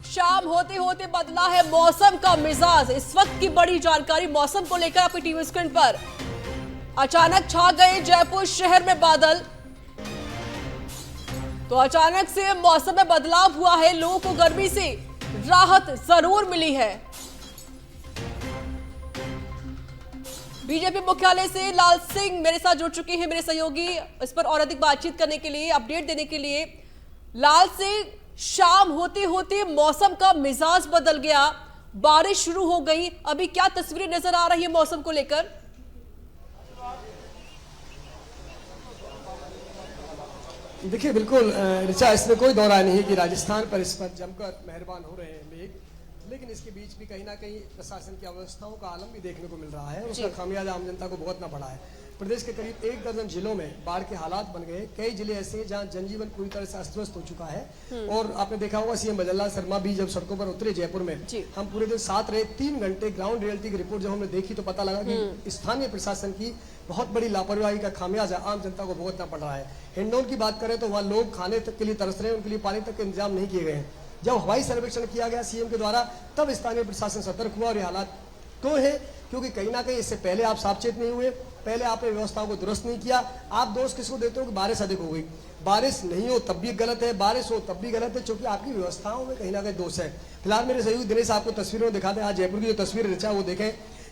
शाम होते होते बदला है मौसम का मिजाज। इस वक्त की बड़ी जानकारी मौसम को लेकर आपकी टीवी स्क्रीन पर। अचानक छा गए जयपुर शहर में बादल। तो अचानक से मौसम में बदलाव हुआ है, लोगों को गर्मी से राहत जरूर मिली है। बीजेपी मुख्यालय से लाल सिंह मेरे साथ जुड़ चुके हैं, मेरे सहयोगी, इस पर और अधिक बातचीत करने के लिए, अपडेट देने के लिए। लाल सिंह, शाम होते होते मौसम का मिजाज बदल गया, बारिश शुरू हो गई, अभी क्या तस्वीरें नजर आ रही है मौसम को लेकर? देखिए, बिल्कुल ऋचा, इसमें कोई दो राय नहीं है कि राजस्थान पर इस पर जमकर मेहरबान हो रहे हैं मेघ, लेकिन इसके बीच भी कहीं ना कहीं प्रशासन की अव्यवस्थाओं का आलम भी देखने को मिल रहा है। उसका खामियाजा आम जनता को भुगतना पड़ा है। प्रदेश के करीब 1 दर्जन जिलों में बाढ़ के हालात बन गए। कई जिले ऐसे हैं जहां जनजीवन पूरी तरह से अस्त व्यस्त हो चुका है। और आपने देखा होगा, सीएम भजनलाल शर्मा भी जब सड़कों पर उतरे जयपुर में, हम पूरे दिन साथ रहे, 3 घंटे ग्राउंड रियलिटी की रिपोर्ट जब हमने देखी तो पता लगा कि स्थानीय प्रशासन की बहुत बड़ी लापरवाही का खामियाजा आम जनता को भुगतना पड़ रहा है। हिंडौन की बात करें तो वहाँ लोग खाने तक के लिए तरस रहे हैं, उनके लिए पानी तक के इंतजाम नहीं किए गए हैं। जब हवाई सर्वेक्षण किया गया सीएम के द्वारा, तब स्थानीय प्रशासन सतर्क हुआ। और ये हालात क्यों है? क्योंकि कहीं ना कहीं इससे पहले आप सावचेत नहीं हुए, पहले आपने व्यवस्थाओं को दुरुस्त नहीं किया। आप दोष किसको देते हो कि बारिश अधिक हो गई? बारिश नहीं हो तब भी गलत है, बारिश हो तब भी गलत है, क्योंकि आपकी व्यवस्थाओं में कहीं ना कहीं दोष है। फिलहाल मेरे सहयोगी दिनेश आपको तस्वीरों में दिखाते हैं। आज जयपुर की जो तस्वीर रिचा वो देखें,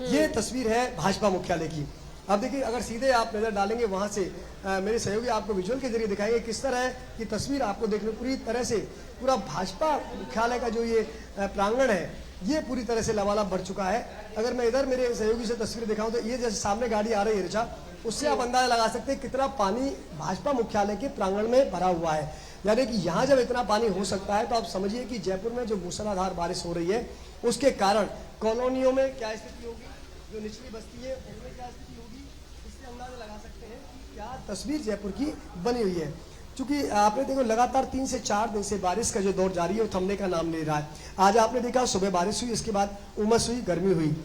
ये तस्वीर है भाजपा मुख्यालय की। अब देखिए, अगर सीधे आप नजर डालेंगे वहां से, मेरे सहयोगी आपको विजुअल के जरिए दिखाएंगे किस तरह की तस्वीर आपको देखने पूरी तरह से पूरा भाजपा मुख्यालय का जो ये प्रांगण है, ये पूरी तरह से लबालब भर चुका है। अगर मैं इधर मेरे सहयोगी से तस्वीर दिखाऊं तो ये जैसे सामने गाड़ी आ रही है रिचा, उससे आप अंदाजा लगा सकते हैं कितना पानी भाजपा मुख्यालय के प्रांगण में भरा हुआ है। यानी कि यहाँ जब इतना पानी हो सकता है तो आप समझिए कि जयपुर में जो मूसलाधार बारिश हो रही है उसके कारण कॉलोनियों में क्या स्थिति होगी, जो निचली बस्ती है उनमें क्या स्थिति होगी, इससे अंदाजा लगा सकते हैं कि क्या तस्वीर जयपुर की बनी हुई है। क्योंकि आपने देखो, लगातार 3 से 4 दिन से बारिश का जो दौर जारी है वो थमने का नाम ले रहा है। आज आपने देखा सुबह बारिश हुई, इसके बाद उमस हुई, गर्मी हुई,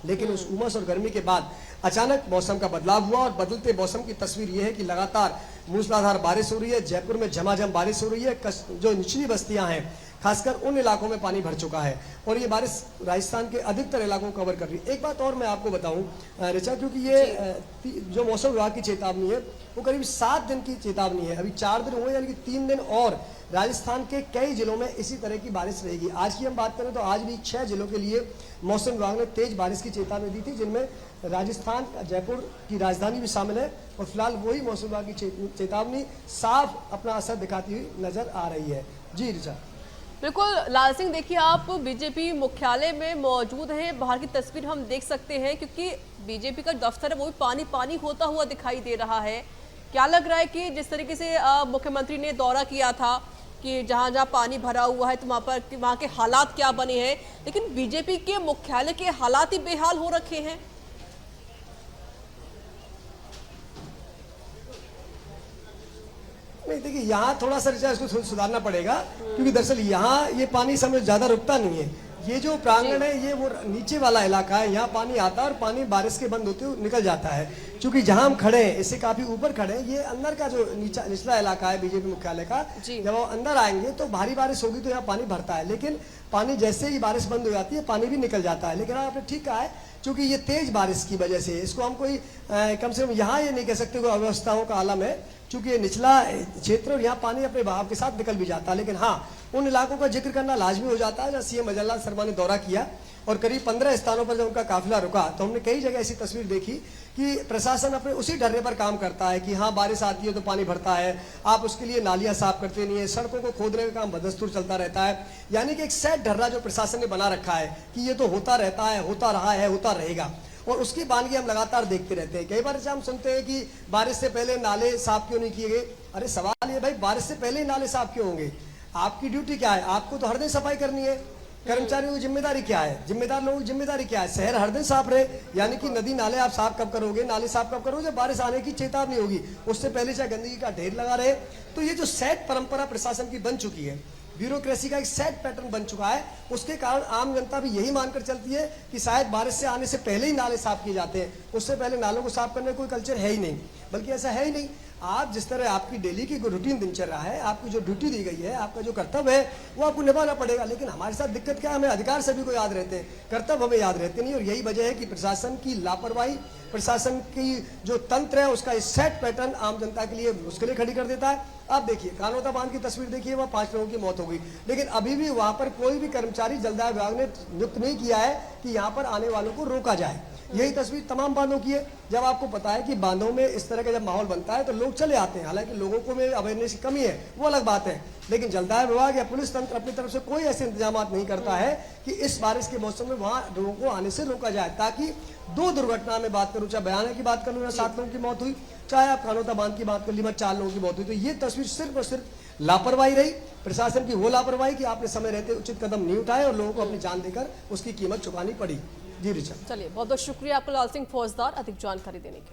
लेकिन उस उमस और गर्मी के बाद अचानक मौसम का बदलाव हुआ। और बदलते मौसम की तस्वीर यह है कि लगातार मूसलाधार बारिश हो रही है। जयपुर में झमाझम बारिश हो रही है। जो निचली बस्तियां हैं, खासकर उन इलाकों में पानी भर चुका है और ये बारिश राजस्थान के अधिकतर इलाकों को कवर कर रही है। एक बात और मैं आपको बताऊं ऋचा, क्योंकि ये जो मौसम विभाग की चेतावनी है वो करीब 7 दिन की चेतावनी है। अभी 4 दिन हुए, यानी कि 3 दिन और राजस्थान के कई जिलों में इसी तरह की बारिश रहेगी। आज की हम बात करें तो आज भी 6 जिलों के लिए मौसम विभाग ने तेज बारिश की चेतावनी दी थी, जिनमें राजस्थान, जयपुर की राजधानी भी शामिल है। और फिलहाल वही मौसम विभाग की चेतावनी साफ अपना असर दिखाती हुई नजर आ रही है। जी ऋचा। बिल्कुल लाल सिंह, देखिए आप बीजेपी मुख्यालय में मौजूद हैं, बाहर की तस्वीर हम देख सकते हैं, क्योंकि बीजेपी का दफ्तर है वो भी पानी पानी होता हुआ दिखाई दे रहा है। क्या लग रहा है कि जिस तरीके से मुख्यमंत्री ने दौरा किया था कि जहां जहां पानी भरा हुआ है तो वहां के हालात क्या बने हैं, लेकिन बीजेपी के मुख्यालय के हालात ही बेहाल हो रखे हैं। नहीं, देखिए, यहाँ थोड़ा सा इसको सुधारना पड़ेगा, क्योंकि दरअसल यहाँ ये पानी समय ज्यादा रुकता नहीं है। ये जो प्रांगण है ये वो नीचे वाला इलाका है, यहाँ पानी आता है और पानी बारिश के बंद होते हुए निकल जाता है। क्योंकि जहाँ हम खड़े हैं इससे काफी ऊपर खड़े हैं, ये अंदर का जो निचला इलाका है बीजेपी मुख्यालय का, जब वो अंदर आएंगे तो भारी बारिश होगी तो यहाँ पानी भरता है, लेकिन पानी जैसे ही बारिश बंद हो जाती है पानी भी निकल जाता है। लेकिन आपने ठीक कहा है, क्योंकि ये तेज बारिश की वजह से इसको हम कोई कम से कम यहाँ ये नहीं कह सकते कोई अव्यवस्थाओं का आलम है, क्योंकि ये निचला क्षेत्र और यहाँ पानी अपने बहाव के साथ निकल भी जाता है। लेकिन हाँ, उन इलाकों का जिक्र करना लाजमी हो जाता है जहाँ सीएम भजनलाल शर्मा ने दौरा किया और करीब 15 स्थानों पर जब उनका काफिला रुका तो हमने कई जगह ऐसी तस्वीर देखी कि प्रशासन अपने उसी डर्रे पर काम करता है कि हाँ, बारिश आती है तो पानी भरता है, आप उसके लिए नालियां साफ करते नहीं है, सड़कों को खोदने का काम बदस्तूर चलता रहता है। यानी कि एक सेट ढर्रा जो प्रशासन ने बना रखा है कि ये तो होता रहता है, होता रहा है, होता रहेगा, और उसकी बानगी हम लगातार देखते रहते हैं। कई बार हम सुनते हैं कि बारिश से पहले नाले साफ क्यों नहीं किए गए। अरे सवाल ये भाई, बारिश से पहले ही नाले साफ क्यों होंगे? आपकी ड्यूटी क्या है? आपको तो हर दिन सफाई करनी है। कर्मचारियों की जिम्मेदारी क्या है? जिम्मेदार लोगों की जिम्मेदारी क्या है? शहर हर दिन साफ रहे, यानी कि नदी नाले आप साफ कब करोगे, नाले साफ कब करोगे? जब बारिश आने की चेतावनी होगी, उससे पहले चाहे गंदगी का ढेर लगा रहे। तो ये जो सेट परंपरा प्रशासन की बन चुकी है, ब्यूरोक्रेसी का एक सेट पैटर्न बन चुका है, उसके कारण आम जनता भी यही मानकर चलती है कि शायद बारिश से आने से पहले ही नाले साफ किए जाते हैं, उससे पहले नालों को साफ करने का कोई कल्चर है ही नहीं। बल्कि ऐसा है ही नहीं। आप जिस तरह आपकी डेली की रूटीन दिनचर्या है, आपकी जो ड्यूटी दी गई है, आपका जो कर्तव्य है वो आपको निभाना पड़ेगा। लेकिन हमारे साथ दिक्कत क्या है, हमें अधिकार सभी को याद रहते हैं, कर्तव्य हमें याद रहते नहीं। और यही वजह है कि प्रशासन की लापरवाही, प्रशासन की जो तंत्र है उसका सेट पैटर्न आम जनता के लिए मुश्किलें खड़ी कर देता है। आप देखिए कानोता बांध की तस्वीर देखिए, वहाँ 5 लोगों की मौत हो गई, लेकिन अभी भी वहाँ पर कोई भी कर्मचारी जलदाय विभाग ने नियुक्त नहीं किया है कि यहाँ पर आने वालों को रोका जाए। यही तस्वीर तमाम बांधों की है। जब आपको पता है कि बांधों में इस तरह का जब माहौल बनता है तो लोग चले आते हैं, हालांकि लोगों को में अवेयरनेस की कमी है वो अलग बात है, लेकिन जलदाय विभाग या पुलिस तंत्र अपनी तरफ से कोई ऐसे इंतजाम नहीं करता है कि इस बारिश के मौसम में वहाँ लोगों को आने से रोका जाए, ताकि 2 दुर्घटना में बात करूँ, चाहे बयाना की बात करूँ, 7 लोगों की मौत हुई, चाहे आप कानोता बांध की बात कर ली, 4 लोगों की मौत हुई। तो ये तस्वीर सिर्फ और सिर्फ लापरवाही रही, प्रशासन की वो लापरवाही कि आपने समय रहते उचित कदम नहीं उठाए और लोगों को अपनी जान देकर उसकी कीमत चुकानी पड़ी। जी रिचा। चलिए, बहुत बहुत शुक्रिया आपका लाल सिंह फौजदार अधिक जानकारी देने के लिए।